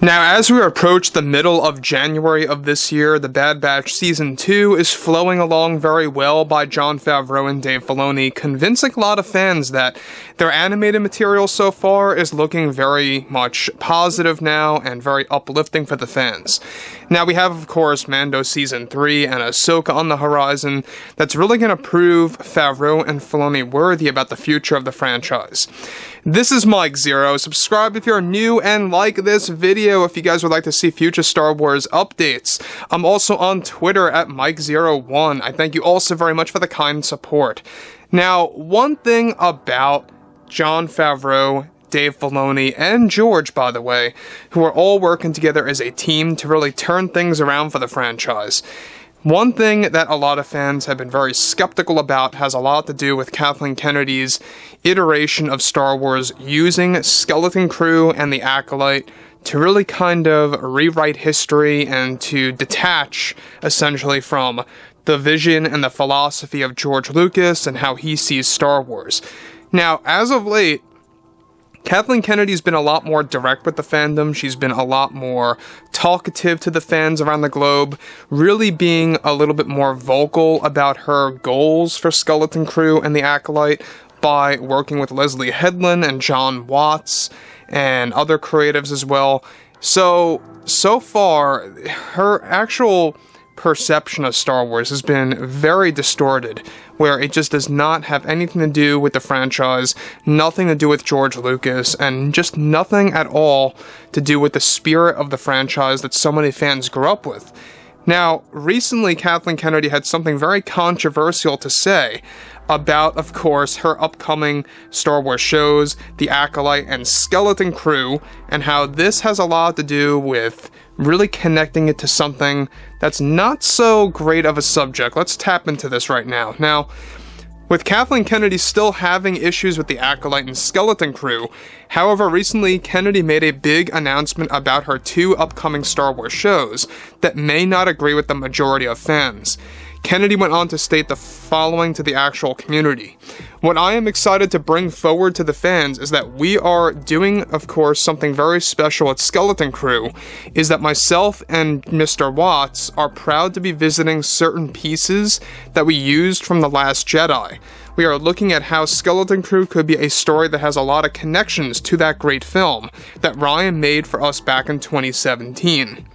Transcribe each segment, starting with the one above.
Now, as we approach the middle of January of this year, The Bad Batch Season 2 is flowing along very well by Jon Favreau and Dave Filoni, convincing a lot of fans that their animated material so far is looking very much positive now and very uplifting for the fans. Now, we have, of course, Mando Season 3 and Ahsoka on the horizon that's really going to prove Favreau and Filoni worthy about the future of the franchise. This is Mike Zero. Subscribe if you're new and like this video if you guys would like to see future Star Wars updates. I'm also on Twitter at Mike01. I thank you all so very much for the kind support. Now, one thing about Jon Favreau, Dave Filoni, and George, by the way, who are all working together as a team to really turn things around for the franchise. One thing that a lot of fans have been very skeptical about has a lot to do with Kathleen Kennedy's iteration of Star Wars using Skeleton Crew and the Acolyte to really kind of rewrite history and to detach, essentially, from the vision and the philosophy of George Lucas and how he sees Star Wars. Now, as of late, Kathleen Kennedy's been a lot more direct with the fandom. She's been a lot more talkative to the fans around the globe, really being a little bit more vocal about her goals for Skeleton Crew and the Acolyte by working with Leslie Headland and John Watts and other creatives as well. So far, her actual perception of Star Wars has been very distorted, where it just does not have anything to do with the franchise, nothing to do with George Lucas, and just nothing at all to do with the spirit of the franchise that so many fans grew up with. Now, recently Kathleen Kennedy had something very controversial to say about, of course, her upcoming Star Wars shows, The Acolyte and Skeleton Crew, and how this has a lot to do with really connecting it to something that's not so great of a subject. Let's tap into this right now. Now, with Kathleen Kennedy still having issues with the Acolyte and Skeleton Crew, however, recently Kennedy made a big announcement about her 2 upcoming Star Wars shows that may not agree with the majority of fans. Kennedy went on to state the following to the actual community. What I am excited to bring forward to the fans is that we are doing, of course, something very special at Skeleton Crew, is that myself and Mr. Watts are proud to be visiting certain pieces that we used from The Last Jedi. We are looking at how Skeleton Crew could be a story that has a lot of connections to that great film that Ryan made for us back in 2017.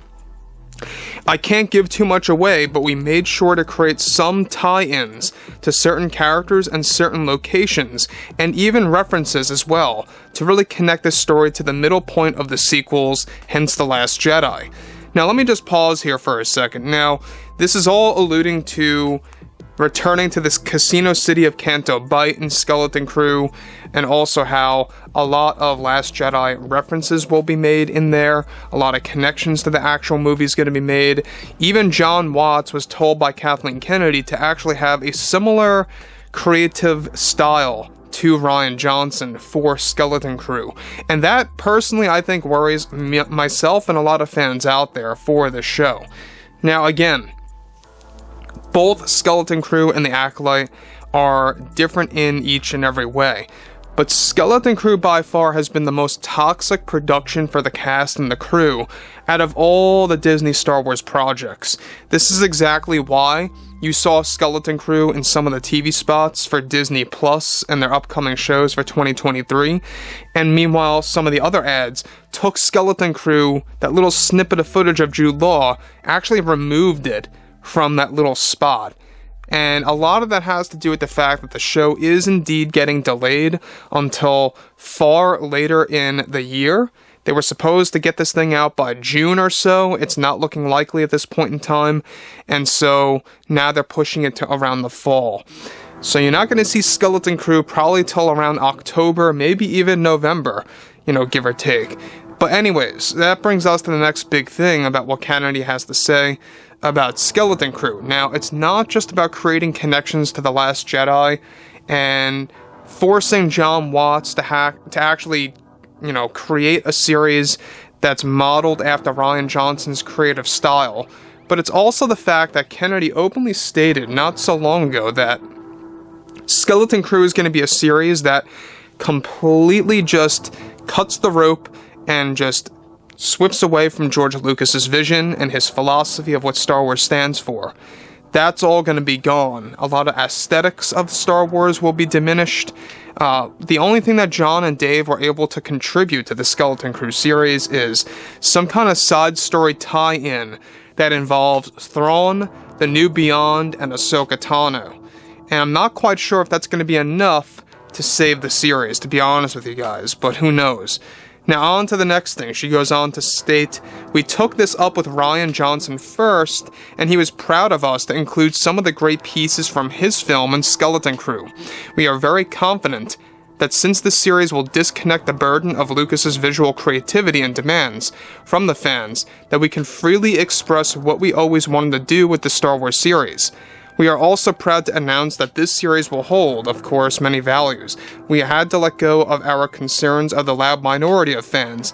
I can't give too much away, but we made sure to create some tie-ins to certain characters and certain locations, and even references as well, to really connect this story to the middle point of the sequels, hence The Last Jedi. Now let me just pause here for a second. Now, this is all alluding to returning to this casino city of Canto Bight and Skeleton Crew, and also how a lot of Last Jedi references will be made in there, a lot of connections to the actual movies going to be made. Even John Watts was told by Kathleen Kennedy to actually have a similar creative style to Rian Johnson for Skeleton Crew, and that personally I think worries myself and a lot of fans out there for the show. Now again, both Skeleton Crew and the Acolyte are different in each and every way, but Skeleton Crew by far has been the most toxic production for the cast and the crew out of all the Disney Star Wars projects. This is exactly why you saw Skeleton Crew in some of the TV spots for Disney Plus and their upcoming shows for 2023, and meanwhile some of the other ads took Skeleton Crew, that little snippet of footage of Jude Law, actually removed it from that little spot. And a lot of that has to do with the fact that the show is indeed getting delayed until far later in the year. They were supposed to get this thing out by June or so. It's not looking likely at this point in time, and so now they're pushing it to around the fall. So you're not going to see Skeleton Crew probably till around October, maybe even November, give or take. But anyways, that brings us to the next big thing about what Kennedy has to say about Skeleton Crew. Now, it's not just about creating connections to The Last Jedi and forcing John Watts to actually, create a series that's modeled after Rian Johnson's creative style, but it's also the fact that Kennedy openly stated not so long ago that Skeleton Crew is going to be a series that completely just cuts the rope and just swifts away from George Lucas's vision and his philosophy of what Star Wars stands for. That's all going to be gone. A lot of aesthetics of Star Wars will be diminished. The only thing that John and Dave were able to contribute to the Skeleton Crew series is some kind of side story tie-in that involves Thrawn, the New Beyond, and Ahsoka Tano. And I'm not quite sure if that's going to be enough to save the series, to be honest with you guys, but who knows. Now on to the next thing. She goes on to state, "We took this up with Rian Johnson first, and he was proud of us to include some of the great pieces from his film and Skeleton Crew. We are very confident that since the series will disconnect the burden of Lucas's visual creativity and demands from the fans, that we can freely express what we always wanted to do with the Star Wars series. We are also proud to announce that this series will hold, of course, many values. We had to let go of our concerns of the loud minority of fans,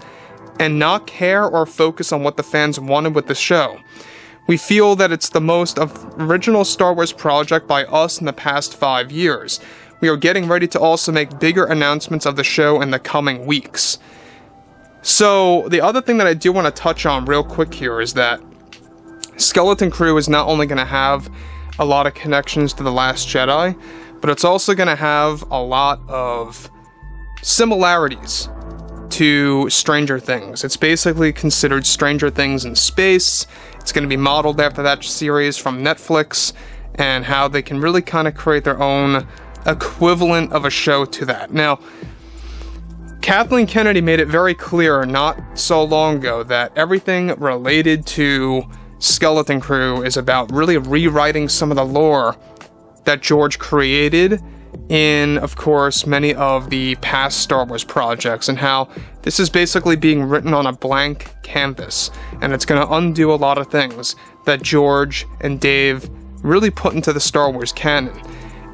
and not care or focus on what the fans wanted with the show. We feel that it's the most original Star Wars project by us in the past 5 years. We are getting ready to also make bigger announcements of the show in the coming weeks." So, the other thing that I do want to touch on real quick here is that Skeleton Crew is not only going to have a lot of connections to The Last Jedi, but it's also going to have a lot of similarities to Stranger Things. It's basically considered Stranger Things in space. It's going to be modeled after that series from Netflix, and how they can really kind of create their own equivalent of a show to that. Now, Kathleen Kennedy made it very clear not so long ago that everything related to Skeleton Crew is about really rewriting some of the lore that George created in, of course, many of the past Star Wars projects, and how this is basically being written on a blank canvas, and it's going to undo a lot of things that George and Dave really put into the Star Wars canon.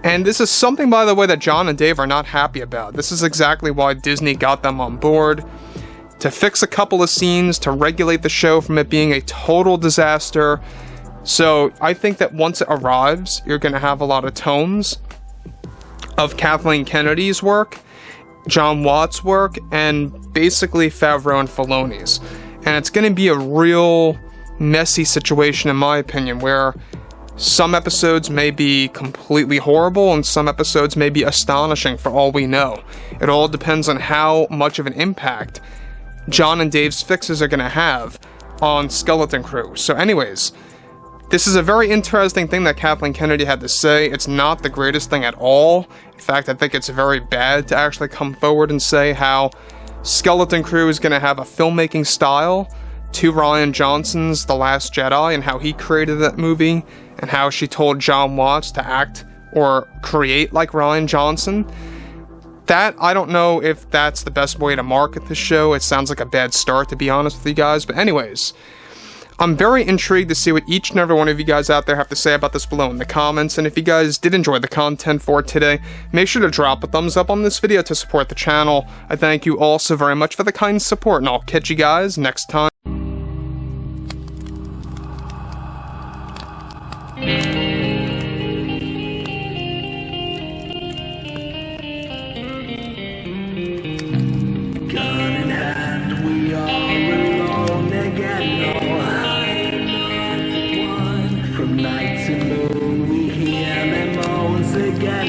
And this is something, by the way, that John and Dave are not happy about. This is exactly why Disney got them on board, to fix a couple of scenes, to regulate the show from it being a total disaster. So I think that once it arrives, you're going to have a lot of tomes of Kathleen Kennedy's work, John Watts' work, and basically Favreau and Filoni's. And it's going to be a real messy situation, in my opinion, where some episodes may be completely horrible and some episodes may be astonishing for all we know. It all depends on how much of an impact John and Dave's fixes are going to have on Skeleton Crew. So anyways, this is a very interesting thing that Kathleen Kennedy had to say. It's not the greatest thing at all. In fact, I think it's very bad to actually come forward and say how Skeleton Crew is going to have a filmmaking style to Rian Johnson's The Last Jedi, and how he created that movie, and how she told John Watts to act or create like Rian Johnson. That, I don't know if that's the best way to market the show. It sounds like a bad start, to be honest with you guys. But anyways, I'm very intrigued to see what each and every one of you guys out there have to say about this below in the comments. And if you guys did enjoy the content for today, make sure to drop a thumbs up on this video to support the channel. I thank you all so very much for the kind support, and I'll catch you guys next time. Night to moon, we hear them moans again.